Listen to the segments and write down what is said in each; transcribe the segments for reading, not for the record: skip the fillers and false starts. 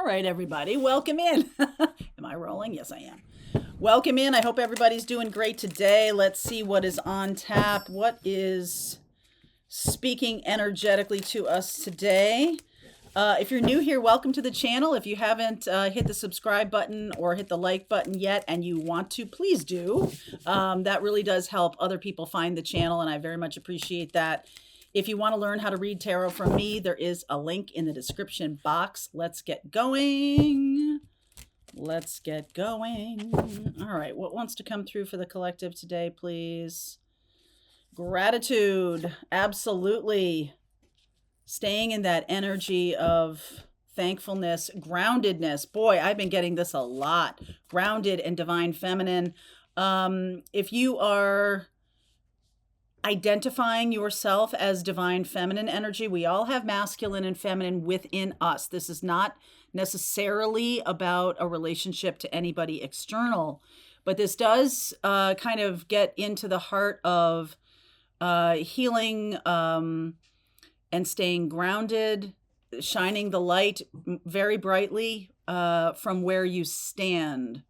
All right, everybody, welcome in. Am I rolling? Yes, I am. Welcome in. I hope everybody's doing great today. Let's see what is on tap. What is speaking energetically to us today? If you're new here, welcome to the channel. If you haven't hit the subscribe button or hit the like button yet and you want to, please do. That really does help other people find the channel, and I very much appreciate that. If you want to learn how to read tarot from me, there is a link in the description box. Let's get going. Let's get going. All right, what wants to come through for the collective today, please? Gratitude, absolutely. Staying in that energy of thankfulness, groundedness. Boy, I've been getting this a lot. Grounded and divine feminine. If you are identifying yourself as divine feminine energy, we all have masculine and feminine within us. This is not necessarily about a relationship to anybody external, but this does kind of get into the heart of healing and staying grounded, shining the light very brightly from where you stand.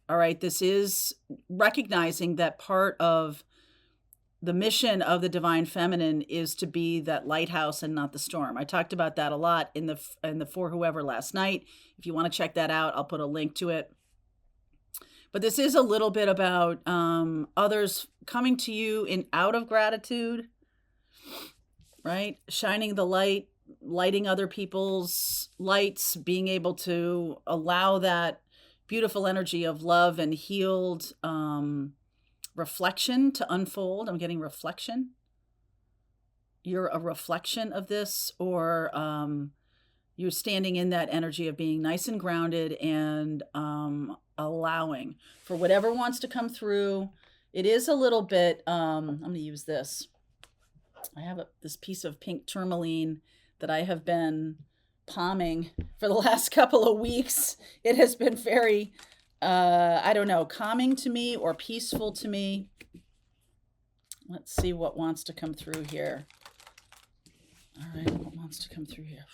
All right, this is recognizing that part of the mission of the divine feminine is to be that lighthouse and not the storm. I talked about that a lot in the For Whoever last night. If you want to check that out, I'll put a link to it. But this is a little bit about others coming to you in out of gratitude, right? Shining the light, lighting other people's lights, being able to allow that beautiful energy of love and healed reflection to unfold. I'm getting reflection. You're a reflection of this, or you're standing in that energy of being nice and grounded and allowing for whatever wants to come through. It is a little bit, I'm going to use this. I have this piece of pink tourmaline that I have been palming for the last couple of weeks. It has been very I don't know, calming to me or peaceful to me. Let's see what wants to come through here. All right, what wants to come through here?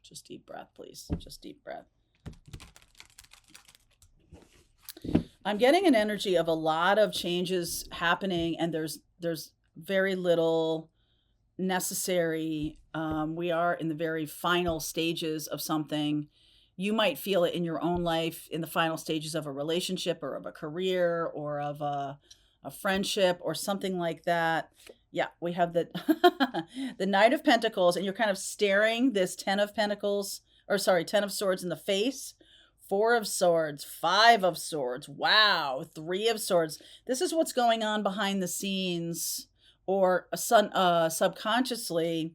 Just deep breath, please. Just deep breath. I'm getting an energy of a lot of changes happening, and there's very little necessary. We are in the very final stages of something. You might feel it in your own life, in the final stages of a relationship or of a career or of a friendship or something like that. Yeah, we have the the Knight of Pentacles, and you're kind of staring this Ten of Swords in the face. Four of Swords, Five of Swords. Wow, Three of Swords. This is what's going on behind the scenes or subconsciously.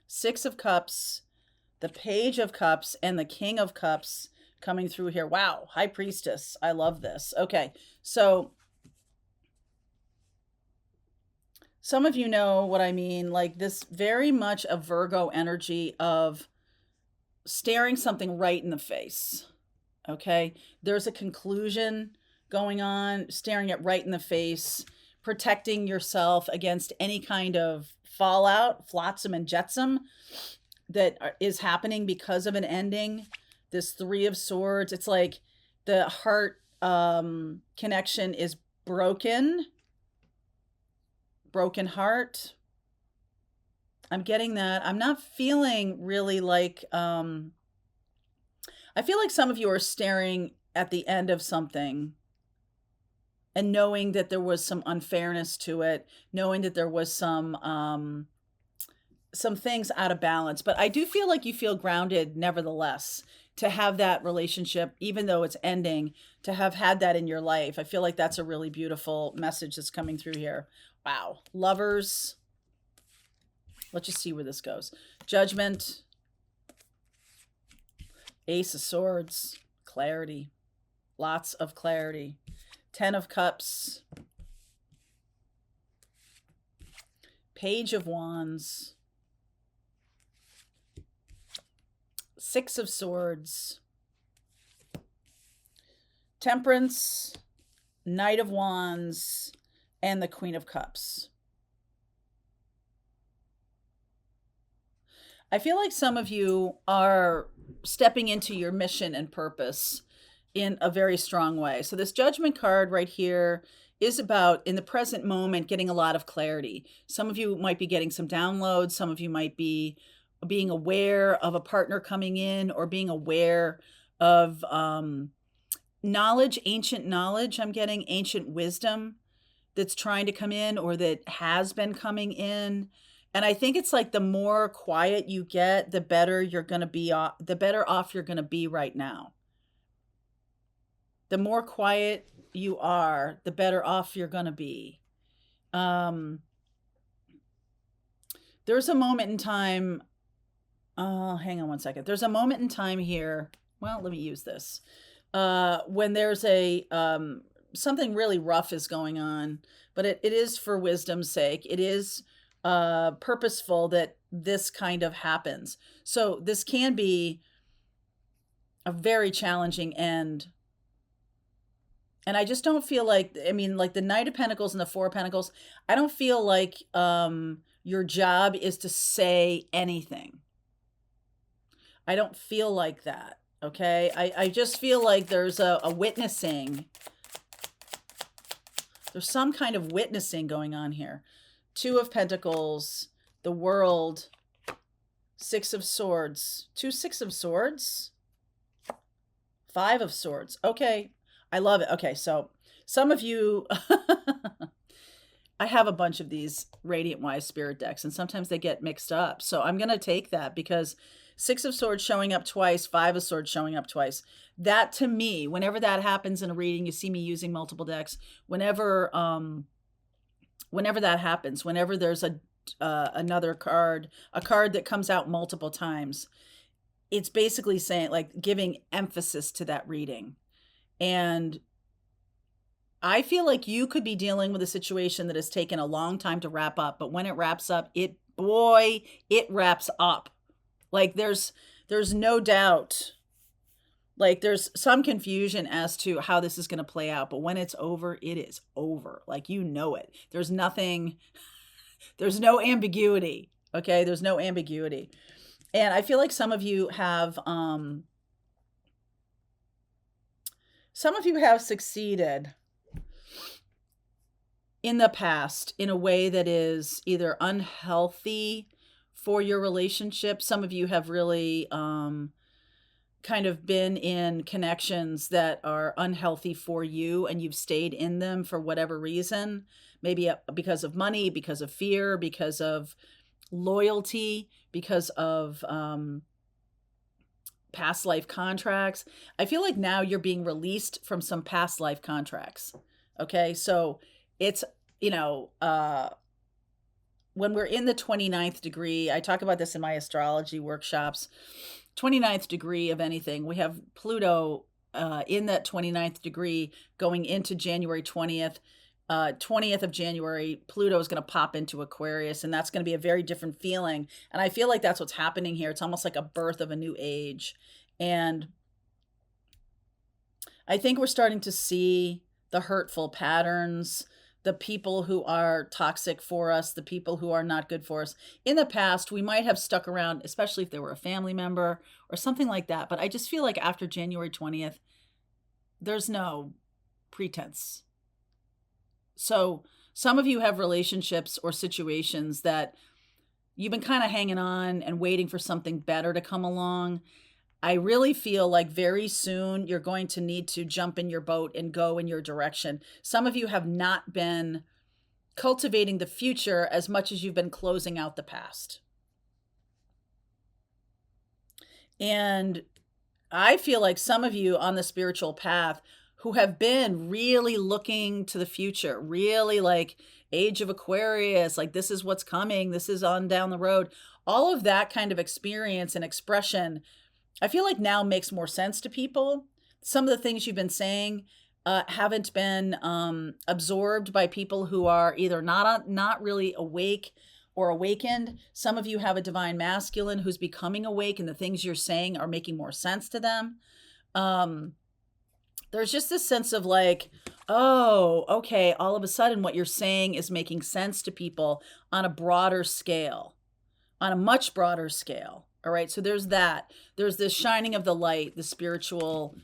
Six of Cups, the Page of Cups, and the King of Cups coming through here. Wow, High Priestess. I love this. Okay, so some of you know what I mean, like this very much a Virgo energy of staring something right in the face. Okay, there's a conclusion going on, staring it right in the face, protecting yourself against any kind of fallout, flotsam and jetsam that is happening because of an ending. This Three of Swords, it's like the heart connection is broken heart. I'm getting that. I'm not feeling really like I feel like some of you are staring at the end of something and knowing that there was some unfairness to it, knowing that there was some things out of balance. But I do feel like you feel grounded nevertheless to have that relationship, even though it's ending, to have had that in your life. I feel like that's a really beautiful message that's coming through here. Wow. Lovers. Let's just see where this goes. Judgment. Ace of Swords. Clarity. Lots of clarity. Ten of Cups. Page of Wands. Six of Swords. Temperance. Knight of Wands. And the Queen of Cups. I feel like some of you are stepping into your mission and purpose in a very strong way. So, this judgment card right here is about in the present moment getting a lot of clarity. Some of you might be getting some downloads, some of you might be being aware of a partner coming in or being aware of knowledge, ancient knowledge. I'm getting ancient wisdom that's trying to come in or that has been coming in. And I think it's like the more quiet you get, the better you're going to be off, the better off you're going to be right now. The more quiet you are, the better off you're going to be. Um, there's a moment in time. Hang on one second. There's a moment in time here. Well, let me use this. When there's a something really rough is going on, but it is for wisdom's sake. It is purposeful that this kind of happens. So this can be a very challenging end. And I just don't feel like, I mean, like the Knight of Pentacles and the Four of Pentacles, I don't feel like your job is to say anything. I don't feel like that. Okay. I just feel like there's a witnessing. There's some kind of witnessing going on here. Two of Pentacles, the World, Six of Swords, two Six of Swords, Five of Swords. Okay. I love it. Okay. So some of you, I have a bunch of these Radiant Wise Spirit decks and sometimes they get mixed up. So I'm going to take that because Six of Swords showing up twice, Five of Swords showing up twice. That to me, whenever that happens in a reading, you see me using multiple decks. Whenever that happens, whenever there's another card, a card that comes out multiple times, it's basically saying like giving emphasis to that reading. And I feel like you could be dealing with a situation that has taken a long time to wrap up, but when it wraps up, it wraps up. Like there's no doubt. Like there's some confusion as to how this is going to play out, but when it's over, it is over. Like you know it. There's no ambiguity. Okay? There's no ambiguity. And I feel like some of you have succeeded in the past in a way that is either unhealthy for your relationship. Some of you have really kind of been in connections that are unhealthy for you and you've stayed in them for whatever reason, maybe because of money, because of fear, because of loyalty, because of past life contracts. I feel like now you're being released from some past life contracts. Okay. So it's, when we're in the 29th degree, I talk about this in my astrology workshops, 29th degree of anything, we have Pluto in that 29th degree going into January 20th. 20th of January, Pluto is going to pop into Aquarius, and that's going to be a very different feeling. And I feel like that's what's happening here. It's almost like a birth of a new age. And I think we're starting to see the hurtful patterns, the people who are toxic for us, the people who are not good for us. In the past, we might have stuck around, especially if they were a family member or something like that. But I just feel like after January 20th, there's no pretense. So some of you have relationships or situations that you've been kind of hanging on and waiting for something better to come along. I really feel like very soon you're going to need to jump in your boat and go in your direction. Some of you have not been cultivating the future as much as you've been closing out the past. And I feel like some of you on the spiritual path who have been really looking to the future, really like Age of Aquarius, like this is what's coming, this is on down the road, all of that kind of experience and expression, I feel like now makes more sense to people. Some of the things you've been saying haven't been absorbed by people who are either not really awake or awakened. Some of you have a divine masculine who's becoming awake, and the things you're saying are making more sense to them. There's just this sense of like, oh, okay, all of a sudden what you're saying is making sense to people on a broader scale. on a much broader scale. All right. So there's that. There's this shining of the light, the spiritual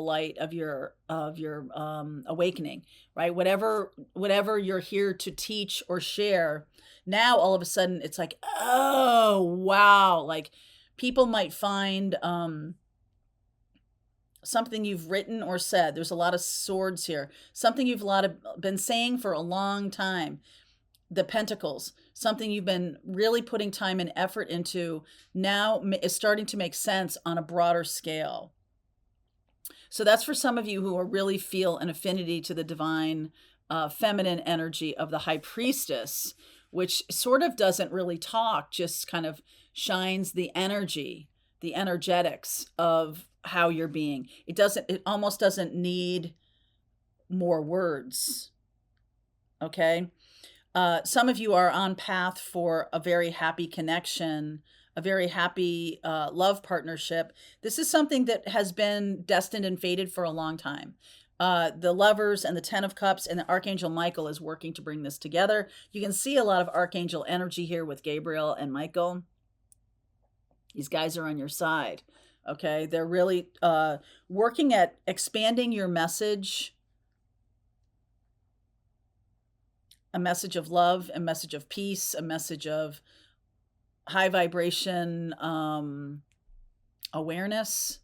light of your awakening, right? Whatever you're here to teach or share. Now all of a sudden it's like, oh wow, like people might find something you've written or said. There's a lot of swords here. Something you've been saying for a long time. The pentacles, something you've been really putting time and effort into, now is starting to make sense on a broader scale. So that's for some of you who are really feel an affinity to the divine feminine energy of the high priestess, which sort of doesn't really talk, just kind of shines the energy, the energetics of how you're being. It almost doesn't need more words. Okay. Some of you are on path for a very happy connection, a very happy love partnership. This is something that has been destined and fated for a long time. The Lovers and the Ten of Cups and the Archangel Michael is working to bring this together. You can see a lot of Archangel energy here with Gabriel and Michael. These guys are on your side. Okay. They're really working at expanding your message. A message of love, a message of peace, a message of high vibration awareness.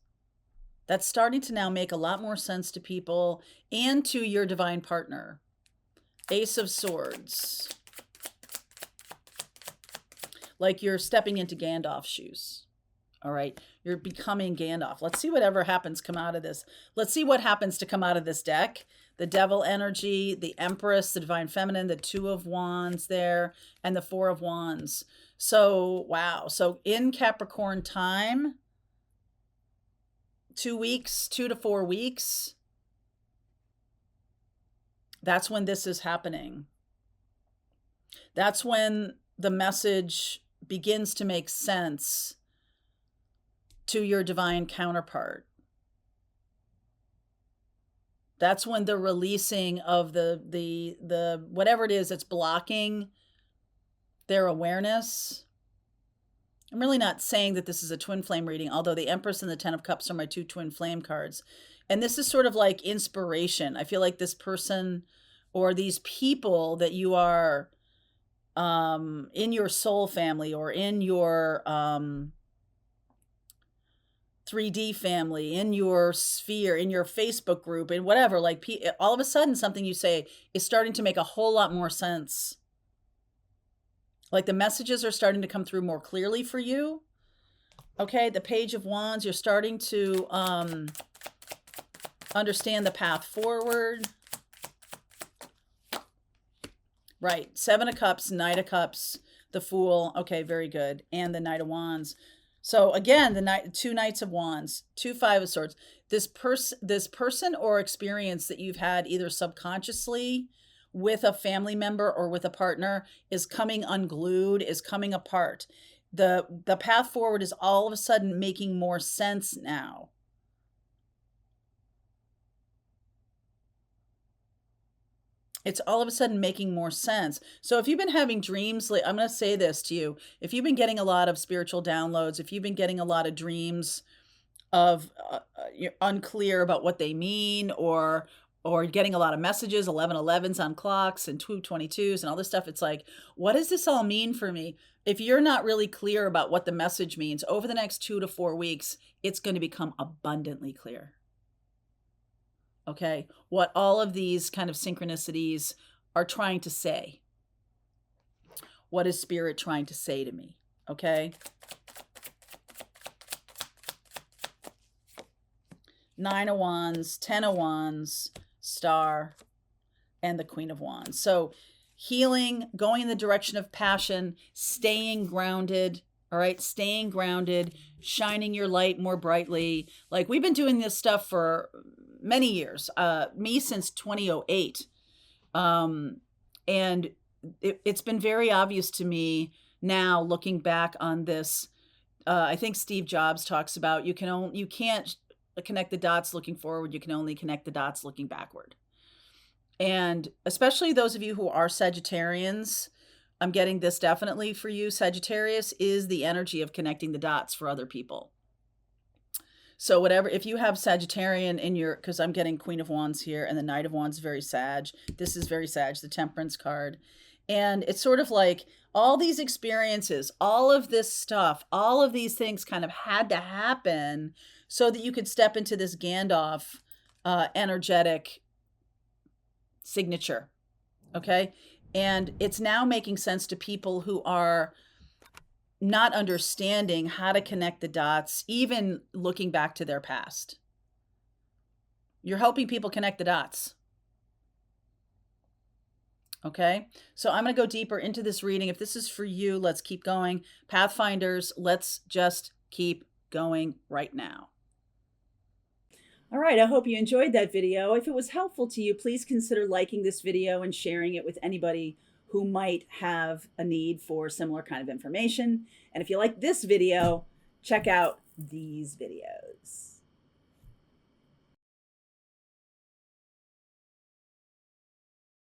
That's starting to now make a lot more sense to people and to your divine partner. Ace of Swords. Like you're stepping into Gandalf's shoes. All right. You're becoming Gandalf. Let's see whatever happens come out of this. Let's see what happens to come out of this deck. The Devil energy, the Empress, the Divine Feminine, the Two of Wands there, and the Four of Wands. So, wow. So in Capricorn time, 2 to 4 weeks, that's when this is happening. That's when the message begins to make sense to your divine counterpart. That's when the releasing of the whatever it is that's blocking their awareness. I'm really not saying that this is a twin flame reading, although the Empress and the Ten of Cups are my two twin flame cards. And this is sort of like inspiration. I feel like this person or these people that you are in your soul family or in your 3D family, in your sphere, in your Facebook group, and whatever, like all of a sudden something you say is starting to make a whole lot more sense. Like the messages are starting to come through more clearly for you. Okay, the Page of Wands, you're starting to understand the path forward. Right, Seven of Cups, Knight of Cups, the Fool. Okay, very good. And the Knight of Wands. So again, two Knights of Wands, two Five of Swords. This person or experience that you've had either subconsciously with a family member or with a partner is coming unglued, is coming apart. The path forward is all of a sudden making more sense now. It's all of a sudden making more sense. So if you've been having dreams, I'm going to say this to you. If you've been getting a lot of spiritual downloads, if you've been getting a lot of dreams of you're unclear about what they mean, or getting a lot of messages, 1111s on clocks and 222s and all this stuff, it's like, what does this all mean for me? If you're not really clear about what the message means, over the next 2 to 4 weeks, it's going to become abundantly clear. Okay, what all of these kind of synchronicities are trying to say. What is Spirit trying to say to me? Okay. Nine of Wands, 10 of Wands, Star, and the Queen of Wands. So healing, going in the direction of passion, staying grounded. All right, staying grounded, shining your light more brightly. Like we've been doing this stuff for many years, me since 2008. And it's been very obvious to me now looking back on this. I think Steve Jobs talks about you can't connect the dots looking forward. You can only connect the dots looking backward. And especially those of you who are Sagittarians, I'm getting this definitely for you, Sagittarius, is the energy of connecting the dots for other people. So whatever, if you have Sagittarian in your, because I'm getting Queen of Wands here, and the Knight of Wands, very Sag. This is very Sag, the Temperance card. And it's sort of like all these experiences, all of this stuff, all of these things kind of had to happen so that you could step into this Gandalf energetic signature. Okay. And it's now making sense to people who are not understanding how to connect the dots, even looking back to their past. You're helping people connect the dots. Okay, so I'm going to go deeper into this reading. If this is for you, let's keep going. Pathfinders, let's just keep going right now. All right, I hope you enjoyed that video. If it was helpful to you, please consider liking this video and sharing it with anybody who might have a need for similar kind of information. And if you like this video, check out these videos.